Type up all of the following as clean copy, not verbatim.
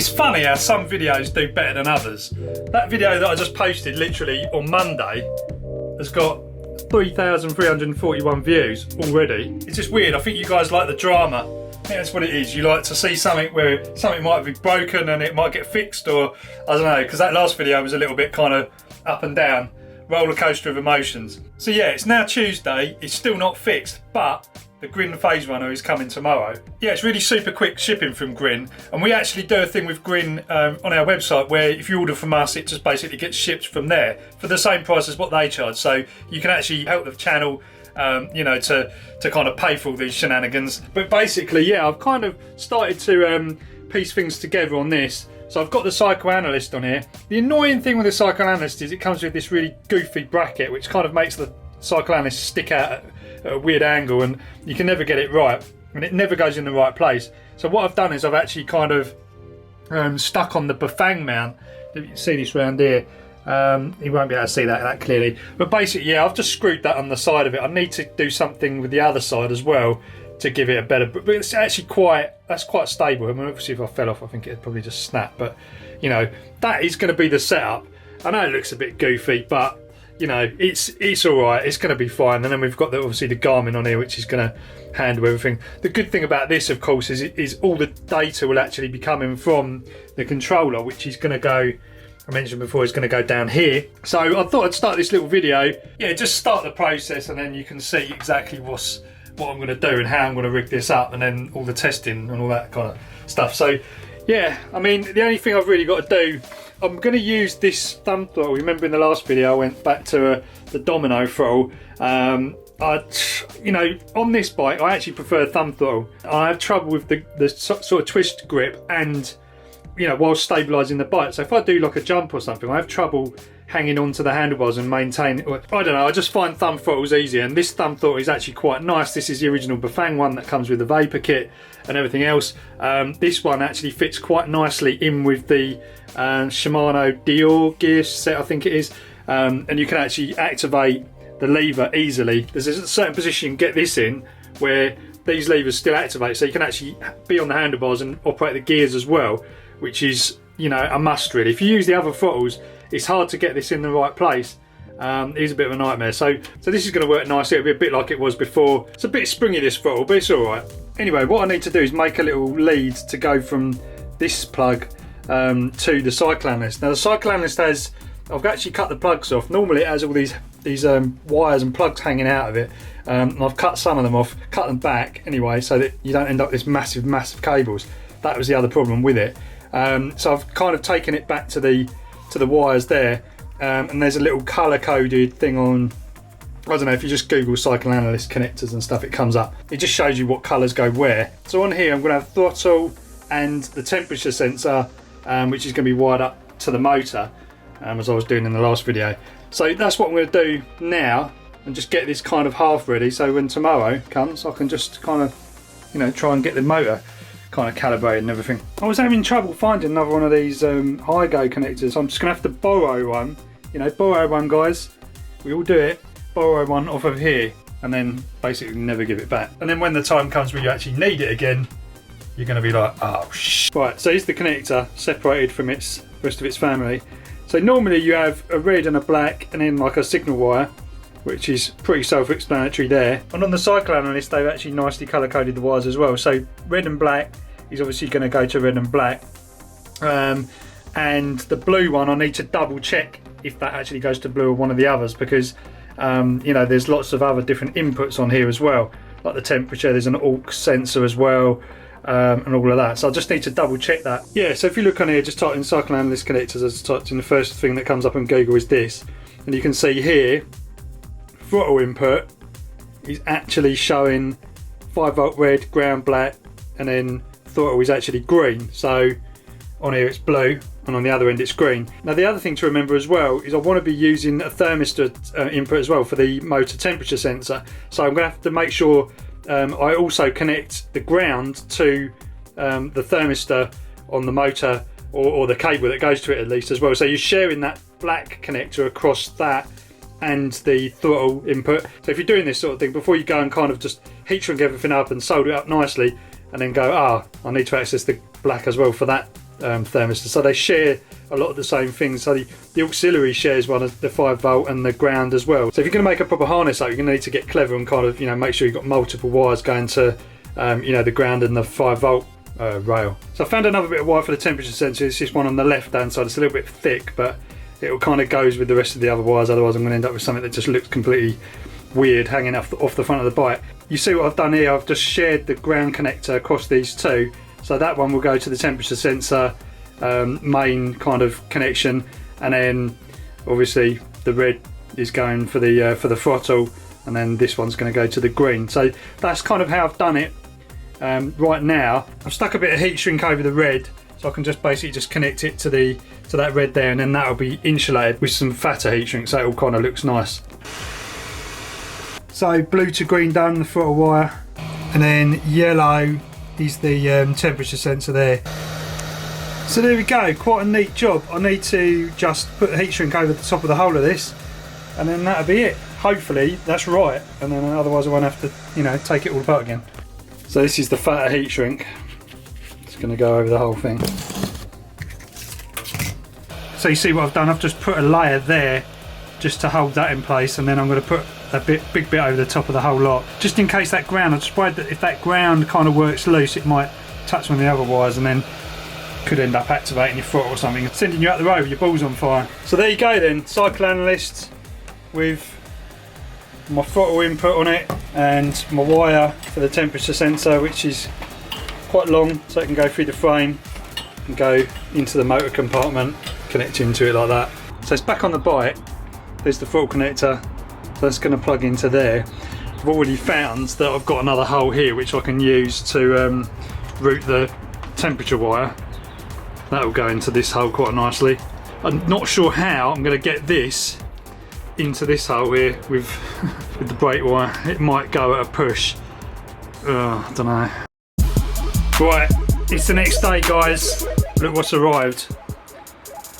It's funny how some videos do better than others. That video that I just posted literally on Monday has got 3,341 views already. It's just weird. I think you guys like the drama. I think that's what it is. You like to see something where something might be broken and it might get fixed, or I don't know, because that last video was a little bit kind of up and down, roller coaster of emotions. So yeah, it's now Tuesday. It's still not fixed, but the Grin Phaserunner is coming tomorrow. Yeah, it's really super quick shipping from Grin, and we actually do a thing with Grin on our website where if you order from us, it just basically gets shipped from there for the same price as what they charge. So you can actually help the channel, you know, to kind of pay for all these shenanigans. But basically, yeah, I've kind of started to piece things together on this. So I've got the psychoanalyst on here. The annoying thing with the psychoanalyst is it comes with this really goofy bracket, which kind of makes the psychoanalyst stick out at a weird angle, and you can never get it right, and it never goes in the right place. So what I've done is I've actually kind of stuck on the Bafang mount. You can see this round here. You won't be able to see that clearly, but basically, yeah, I've just screwed that on the side of it. I need to do something with the other side as well to give it a better, but it's actually quite stable. I mean, obviously if I fell off, I think it'd probably just snap, but you know, that is going to be the setup. I know it looks a bit goofy, but you know, it's all right. It's going to be fine. And then we've got obviously the Garmin on here, which is going to handle everything. The good thing about this, of course, is all the data will actually be coming from the controller, which is going to go, I mentioned before, is going to go down here. So I thought I'd start this little video. Yeah, just start the process, and then you can see exactly what I'm going to do and how I'm going to rig this up, and then all the testing and all that kind of stuff. So yeah, I mean, the only thing I've really got to do, I'm going to use this thumb throttle. Remember in the last video I went back to the domino throttle. You know, on this bike I actually prefer thumb throttle. I have trouble with the sort of twist grip, and you know, while stabilising the bike. So if I do like a jump or something, I have trouble hanging on to the handlebars and maintaining. I don't know, I just find thumb throttles easier, and this thumb throttle is actually quite nice. This is the original Bafang one that comes with the VAPOUR kit and everything else. This one actually fits quite nicely in with the Shimano Dior gear set, I think it is, and you can actually activate the lever easily. There's a certain position you can get this in where these levers still activate, so you can actually be on the handlebars and operate the gears as well, which is, you know, a must really. If you use the other throttles, it's hard to get this in the right place. It is a bit of a nightmare. So this is going to work nicely. It'll be a bit like it was before. It's a bit springy, this throttle, but it's all right. Anyway, what I need to do is make a little lead to go from this plug to the psychoanalyst. Now the psychoanalyst has, I've actually cut the plugs off. Normally it has all these wires and plugs hanging out of it. And I've cut some of them off, cut them back anyway, so that you don't end up with this massive cables. That was the other problem with it. So I've kind of taken it back to the wires there, and there's a little color coded thing on, I don't know, if you just Google psychoanalyst connectors and stuff, it comes up. It just shows you what colors go where. So on here I'm going to have throttle and the temperature sensor, which is going to be wired up to the motor, as I was doing in the last video. So that's what I'm going to do now, and just get this kind of half ready, so when tomorrow comes I can just kind of, you know, try and get the motor kind of calibrated and everything. I was having trouble finding another one of these high-go connectors, so I'm just going to have to borrow one. You know, borrow one, guys. We all do it. Borrow one off of here, and then basically never give it back. And then when the time comes where you actually need it again, you're going to be like, oh shh. Right, so here's the connector separated from its rest of its family. So normally you have a red and a black, and then like a signal wire, which is pretty self-explanatory there. And on the psychoanalyst, they've actually nicely colour-coded the wires as well. So red and black is obviously going to go to red and black. And the blue one, I need to double check if that actually goes to blue or one of the others, because you know, there's lots of other different inputs on here as well, like the temperature. There's an aux sensor as well, and all of that. So I just need to double check that. Yeah, so if you look on here, just type in psychoanalyst connectors, as typed in, the first thing that comes up on Google is this, and you can see here throttle input is actually showing 5V red, ground black, and then throttle is actually green. So on here it's blue, and on the other end it's green. Now the other thing to remember as well is I want to be using a thermistor input as well for the motor temperature sensor. So I'm going to have to make sure I also connect the ground to the thermistor on the motor, or the cable that goes to it at least as well. So you're sharing that black connector across that and the throttle input. So if you're doing this sort of thing, before you go and kind of just heat shrink everything up and solder it up nicely, and then go, I need to access the black as well for that thermistor. So they share a lot of the same things. So the auxiliary shares one of the 5 volt and the ground as well. So if you're going to make a proper harness up, you're going to need to get clever and kind of, you know, make sure you've got multiple wires going to, you know, the ground and the 5 volt rail. So I found another bit of wire for the temperature sensor. It's this one on the left hand side. It's a little bit thick, but it kind of goes with the rest of the other wires. Otherwise I'm going to end up with something that just looks completely weird hanging off the front of the bike. You see what I've done here? I've just shared the ground connector across these two. So that one will go to the temperature sensor main kind of connection, and then obviously the red is going for the throttle, and then this one's going to go to the green. So that's kind of how I've done it. Right now I've stuck a bit of heat shrink over the red, so I can just basically just connect it to that red there, and then that'll be insulated with some fatter heat shrink, so it all kind of looks nice. So blue to green done, the throttle wire, and then yellow is the temperature sensor there. So there we go, quite a neat job. I need to just put the heat shrink over the top of the whole of this, and then that'll be it. Hopefully that's right, and then otherwise I won't have to, you know, take it all apart again. So this is the fatter heat shrink. It's going to go over the whole thing. So you see what I've done? I've just put a layer there just to hold that in place, and then I'm going to put a big bit over the top of the whole lot, just in case that ground, I'm just worried that if that ground kind of works loose, it might touch one of the other wires and then could end up activating your throttle or something, sending you out the road with your balls on fire. So there you go then, cycle analyst with my throttle input on it and my wire for the temperature sensor, which is quite long, so it can go through the frame and go into the motor compartment, connect into it like that. So it's back on the bike. There's the throttle connector, so that's going to plug into there. I've already found that I've got another hole here which I can use to route the temperature wire. That'll go into this hole quite nicely. I'm not sure how I'm going to get this into this hole here with the brake wire. It might go at a push. I don't know. Right, it's the next day, guys. Look what's arrived.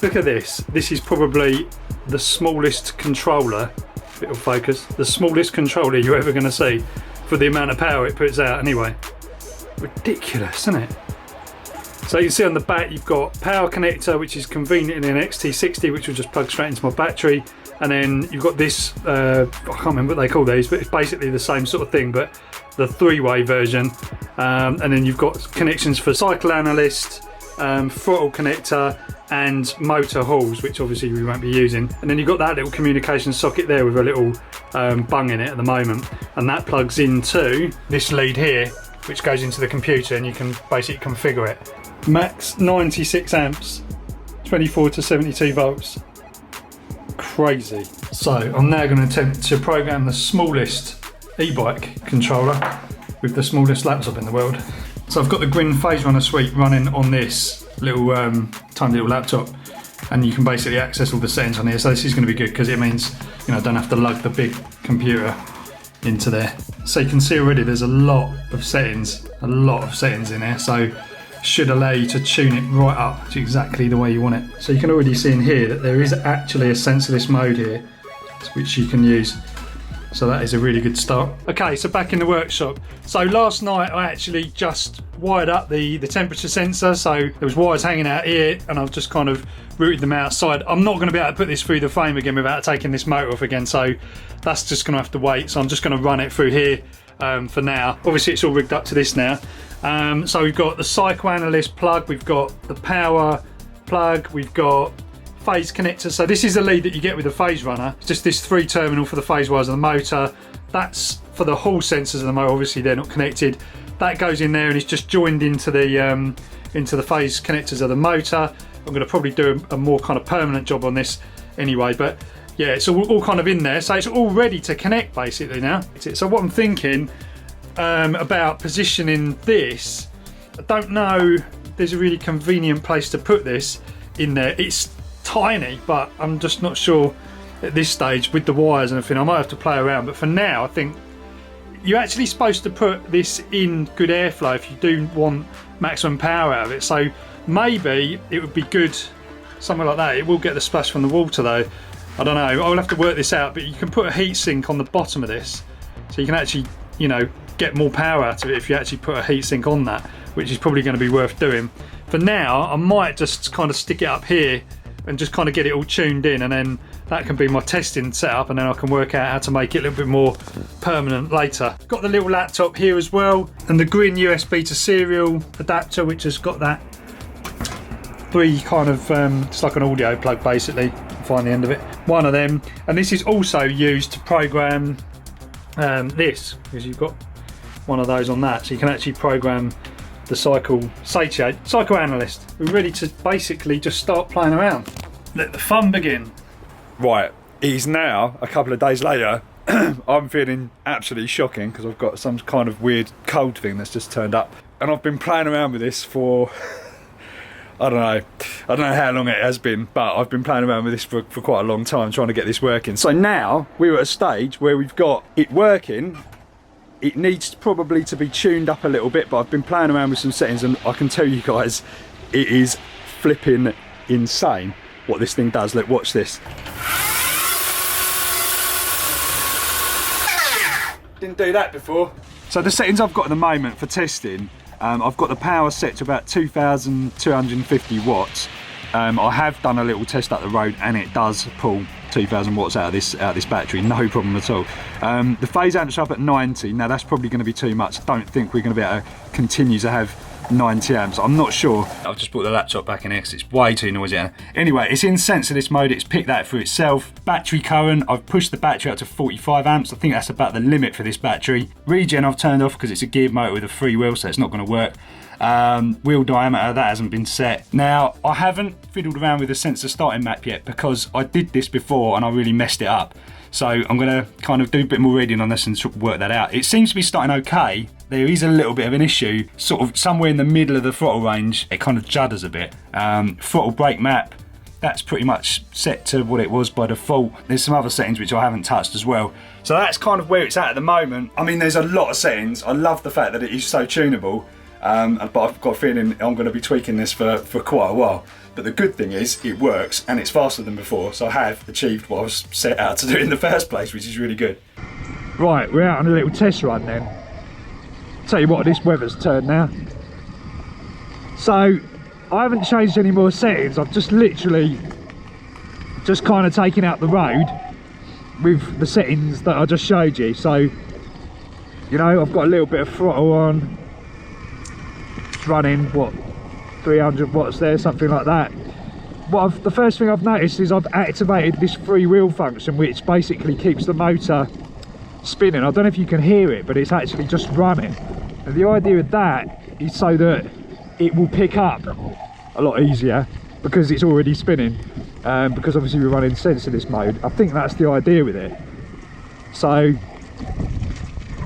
Look at this. This is probably the smallest controller, bit of focus, the smallest controller you're ever going to see for the amount of power it puts out anyway. Ridiculous, isn't it? So you can see on the back you've got power connector, which is convenient in an XT60, which will just plug straight into my battery, and then you've got this, I can't remember what they call these, but it's basically the same sort of thing, but the 3-way version, and then you've got connections for cycle analyst, throttle connector and motor halls, which obviously we won't be using, and then you've got that little communication socket there with a little bung in it at the moment, and that plugs into this lead here, which goes into the computer, and you can basically configure it. Max 96 amps, 24 to 72 volts. Crazy. So I'm now going to attempt to program the smallest e-bike controller with the smallest laptop in the world. So I've got the Grin Phaserunner suite running on this little tiny little laptop, and you can basically access all the settings on here. So this is going to be good because it means, you know, I don't have to lug the big computer into there. So you can see already there's a lot of settings in here, so should allow you to tune it right up to exactly the way you want it. So you can already see in here that there is actually a sensorless mode here which you can use, so that is a really good start. Okay, so back in the workshop. So last night I actually just wired up the temperature sensor, so there was wires hanging out here and I've just kind of routed them outside. I'm not going to be able to put this through the frame again without taking this motor off again, so that's just going to have to wait. So I'm just going to run it through here for now. Obviously it's all rigged up to this now. So we've got the cycle analyst plug, we've got the power plug, we've got phase connector. So this is the lead that you get with the Phaserunner. It's just this 3 terminal for the phase wires of the motor. That's for the hall sensors of the motor. Obviously they're not connected. That goes in there and it's just joined into the phase connectors of the motor. I'm going to probably do a more kind of permanent job on this anyway, but yeah, it's all kind of in there. So it's all ready to connect basically now. So what I'm thinking about positioning this, I don't know, there's a really convenient place to put this in there. It's tiny, but I'm just not sure at this stage with the wires and everything. I might have to play around, but for now I think you're actually supposed to put this in good airflow if you do want maximum power out of it. So maybe it would be good somewhere like that. It will get the splash from the water though. I don't know, I'll have to work this out, but you can put a heat sink on the bottom of this, so you can actually, you know, get more power out of it if you actually put a heat sink on that. which is probably going to be worth doing. For now, I might just kind of stick it up here and just kind of get it all tuned in, and then that can be my testing setup, and then I can work out how to make it a little bit more permanent later. Got the little laptop here as well, and the green USB to serial adapter, which has got that 3 kind of, it's like an audio plug basically, find the end of it. One of them, and this is also used to program this, because you've got one of those on that, so you can actually program the cycle analyst. We're ready to basically just start playing around. Let the fun begin. Right, it is now a couple of days later. I'm feeling absolutely shocking because I've got some kind of weird cold thing that's just turned up, and I've been playing around with this for I don't know how long it has been, but I've been playing around with this for quite a long time, trying to get this working. So now we're at a stage where we've got it working. It needs probably to be tuned up a little bit, but I've been playing around with some settings, and I can tell you guys, it is flipping insane what this thing does. Look, watch this. Didn't do that before. So the settings I've got at the moment for testing, I've got the power set to about 2,250 watts. I have done a little test up the road, and it does pull 2,000 watts out of this battery, no problem at all. The phase amps are up at 90. Now that's probably going to be too much. I don't think we're going to be able to continue to have 90 amps. I'm not sure. I've just brought the laptop back in here because it's way too noisy. Anyway, it's in sensorless mode. It's picked that for itself. Battery current, I've pushed the battery up to 45 amps. I think that's about the limit for this battery. Regen I've turned off because it's a geared motor with a free wheel, so it's not going to work. Wheel diameter, that hasn't been set. Now, I haven't fiddled around with the sensor starting map yet because I did this before and I really messed it up. So I'm going to kind of do a bit more reading on this and work that out. It seems to be starting okay. There is a little bit of an issue, sort of somewhere in the middle of the throttle range. It kind of judders a bit. Throttle brake map, that's pretty much set to what it was by default. There's some other settings which I haven't touched as well. So that's kind of where it's at the moment. I mean, there's a lot of settings. I love the fact that it is so tunable. But I've got a feeling I'm going to be tweaking this for quite a while. But the good thing is it works and it's faster than before, so I have achieved what I was set out to do in the first place, which is really good. Right, we're out on a little test run then. Tell you what, this weather's turned now. So I haven't changed any more settings. I've just literally just kind of taken out the road with the settings that I just showed you. So, you know, I've got a little bit of throttle on. Running what, 300 watts there, something like that. The first thing I've noticed is I've activated this free wheel function, which basically keeps the motor spinning. I don't know if you can hear it, but it's actually just running. And the idea of that is so that it will pick up a lot easier because it's already spinning, because obviously we're running sensorless mode. I think that's the idea with it. So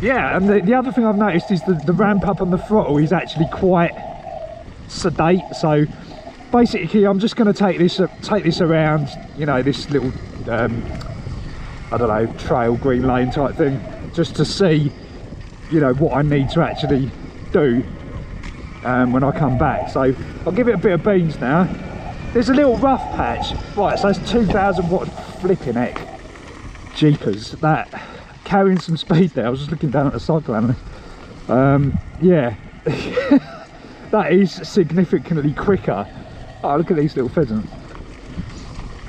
yeah, and the other thing I've noticed is the ramp up on the throttle is actually quite sedate. So basically I'm just going to take this around, you know, this little I don't know, trail, green lane type thing, just to see, you know, what I need to actually do when I come back. So I'll give it a bit of beans now. There's a little rough patch. Right, so that's 2,000 watt flipping heck. Jeepers, that carrying some speed there. I was just looking down at the cycle analyst. Yeah, that is significantly quicker. Oh, look at these little pheasants.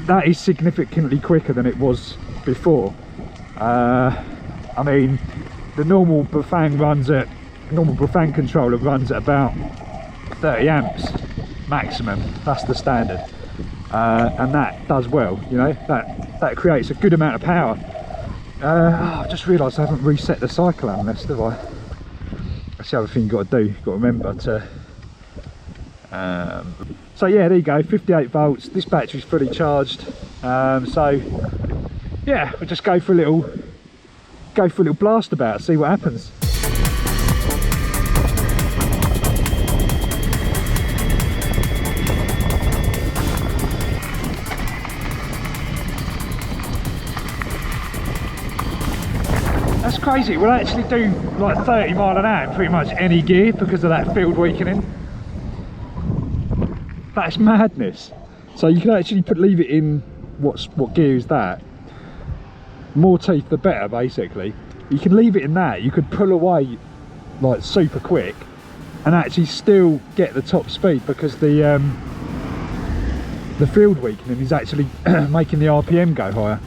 That is significantly quicker than it was before. I mean, the normal Bafang controller runs at about 30 amps maximum. That's the standard, and that does well. You know, that creates a good amount of power. I just realised I haven't reset the cycle analyst, have I? That's the other thing you've got to do. You've got to remember to. So yeah, there you go, 58 volts. This battery's fully charged. So yeah, we'll just go for a little blast about, see what happens. That's crazy. We'll actually do like 30 mile an hour in pretty much any gear because of that field weakening. That's madness. So you can actually leave it in, what gear is that? More teeth the better, basically. You can leave it in that. You could pull away like super quick and actually still get the top speed, because the field weakening is actually making the RPM go higher.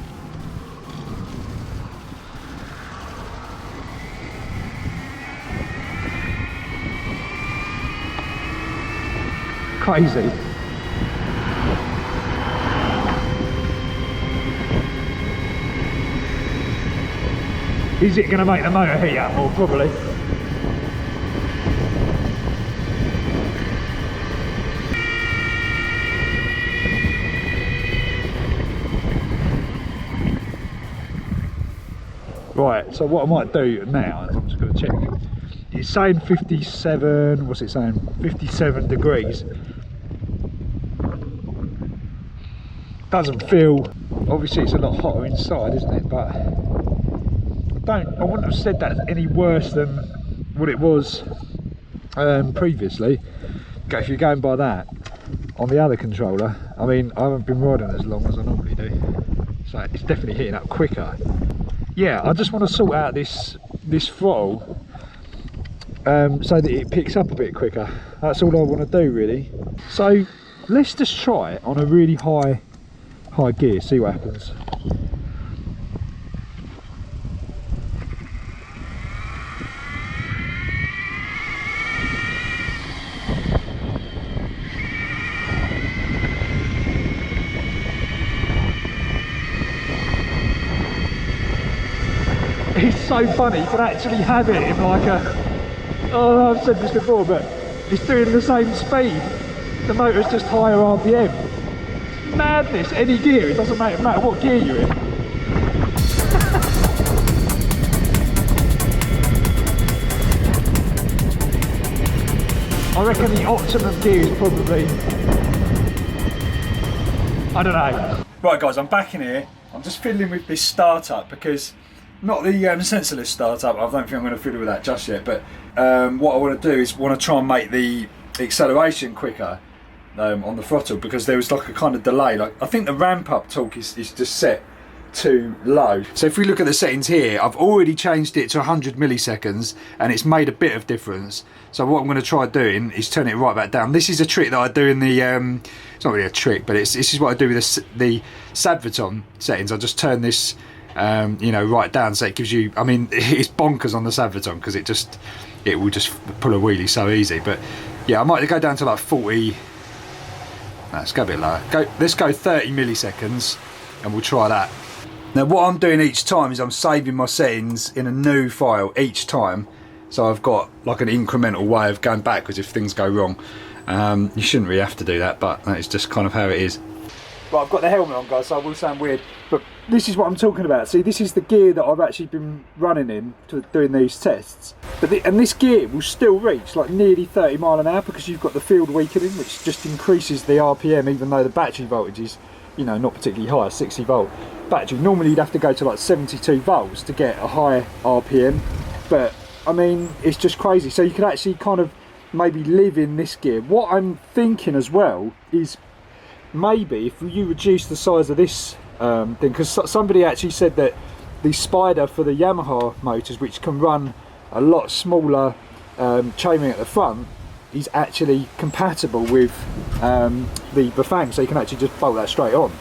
Crazy. Is it going to make the motor heat up more? Probably. Right, so what I might do now, I'm just going to check. It's saying 57, what's it saying? 57 degrees. Doesn't feel, obviously it's a lot hotter inside, isn't it? But I wouldn't have said that any worse than what it was previously. Okay, if you're going by that on the other controller, I mean, I haven't been riding as long as I normally do, so it's definitely hitting up quicker. Yeah, I just want to sort out this throttle so that it picks up a bit quicker. That's all I want to do, really. So let's just try it on a really high gear, see what happens. It's so funny, you can actually have it in like a, oh, I've said this before, but it's doing the same speed. The motor's just higher RPM. Madness, any gear, it doesn't matter what gear you're in. I reckon the optimum gear is probably, I don't know. Right guys, I'm back in here. I'm just fiddling with this startup, because not the sensorless startup, I don't think I'm going to fiddle with that just yet, but what I want to do is want to try and make the acceleration quicker on the throttle, because there was like a kind of delay. Like, I think the ramp up torque is just set too low. So if we look at the settings here, I've already changed it to 100 milliseconds and it's made a bit of difference. So what I'm going to try doing is turn it right back down. This is a trick that I do in the it's not really a trick, but this is what I do with the Savviton settings. I just turn this you know, right down, so it gives you, I mean, it's bonkers on the Savviton because it will just pull a wheelie so easy. But yeah, I might go down to like 40. No, let's go a bit lower. Let's go 30 milliseconds and we'll try that. Now what I'm doing each time is I'm saving my settings in a new file each time, so I've got like an incremental way of going backwards if things go wrong. You shouldn't really have to do that, but that is just kind of how it is. Right, I've got the helmet on, guys, so I will sound weird, but this is what I'm talking about. See, this is the gear that I've actually been running in to doing these tests. And this gear will still reach like nearly 30 mile an hour because you've got the field weakening, which just increases the RPM, even though the battery voltage is, you know, not particularly high, 60 volt battery. Normally you'd have to go to like 72 volts to get a high RPM, but I mean, it's just crazy. So you could actually kind of maybe live in this gear. What I'm thinking as well is maybe if you reduce the size of this thing, because somebody actually said that the Spider for the Yamaha motors, which can run a lot smaller chainring at the front, is actually compatible with the Bafang, so you can actually just bolt that straight on.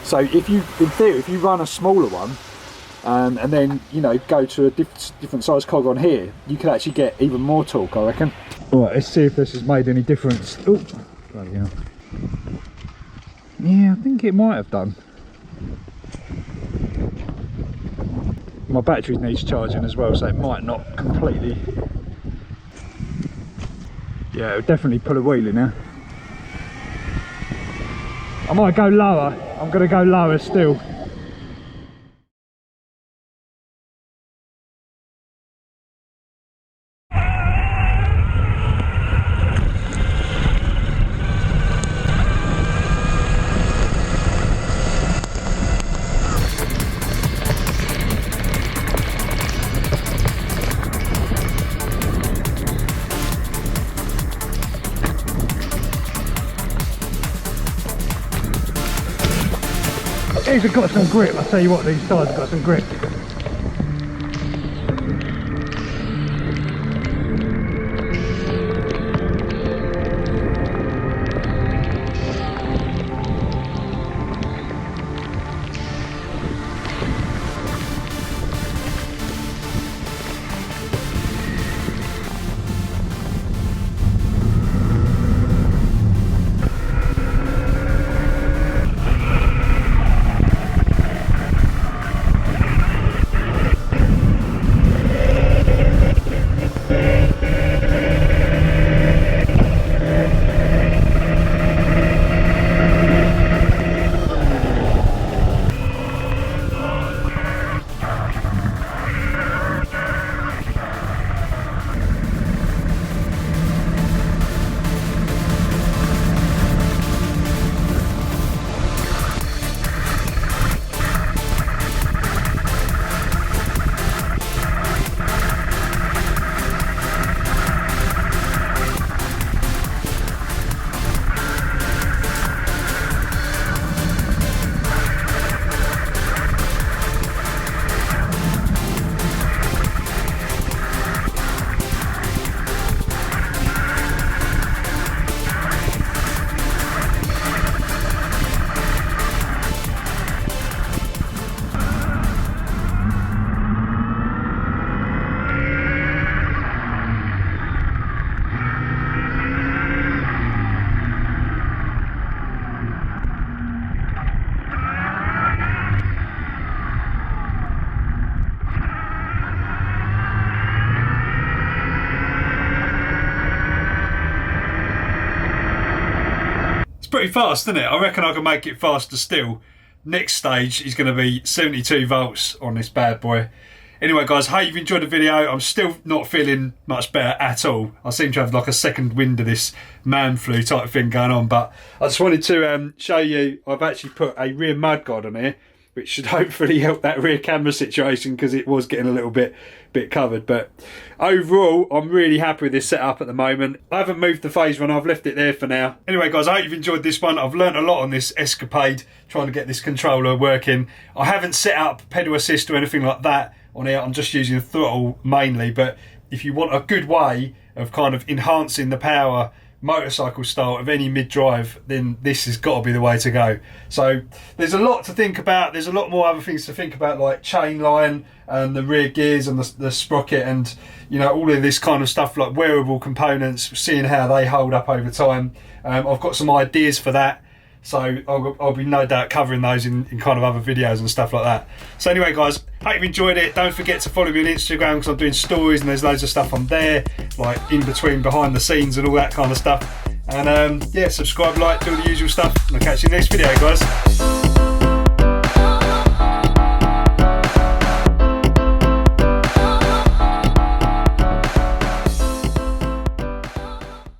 So if you, in theory, if you run a smaller one and then, you know, go to a different size cog on here, you can actually get even more torque, I reckon. Right, let's see if this has made any difference. Oh, bloody hell. Yeah, I think it might have done. My battery needs charging as well, so it might not completely. Yeah, it'll definitely pull a wheelie now. I might go lower. I'm going to go lower still. These have got some grip, I'll tell you what, these tires have got some grip. pretty fast, isn't it? I reckon I can make it faster still. Next stage is going to be 72 volts on this bad boy. Anyway guys, hope you've enjoyed the video. I'm still not feeling much better at all. I seem to have like a second wind of this man flu type thing going on, but I just wanted to show you, I've actually put a rear mudguard on here, which should hopefully help that rear camera situation because it was getting a little bit covered. But overall, I'm really happy with this setup at the moment. I haven't moved the Phaserunner, I've left it there for now. Anyway guys, I hope you've enjoyed this one. I've learnt a lot on this escapade, trying to get this controller working. I haven't set up pedal assist or anything like that on here. I'm just using the throttle mainly, but if you want a good way of kind of enhancing the power motorcycle style of any mid-drive, then this has got to be the way to go. So there's a lot to think about. There's a lot more other things to think about, like chain line and the rear gears and the sprocket, and you know, all of this kind of stuff, like wearable components, seeing how they hold up over time. I've got some ideas for that, so I'll be no doubt covering those in kind of other videos and stuff like that. So anyway guys, hope you've enjoyed it. Don't forget to follow me on Instagram because I'm doing stories and there's loads of stuff on there, like in between, behind the scenes and all that kind of stuff. And yeah, subscribe, like, do all the usual stuff, and I'll catch you in the next video guys.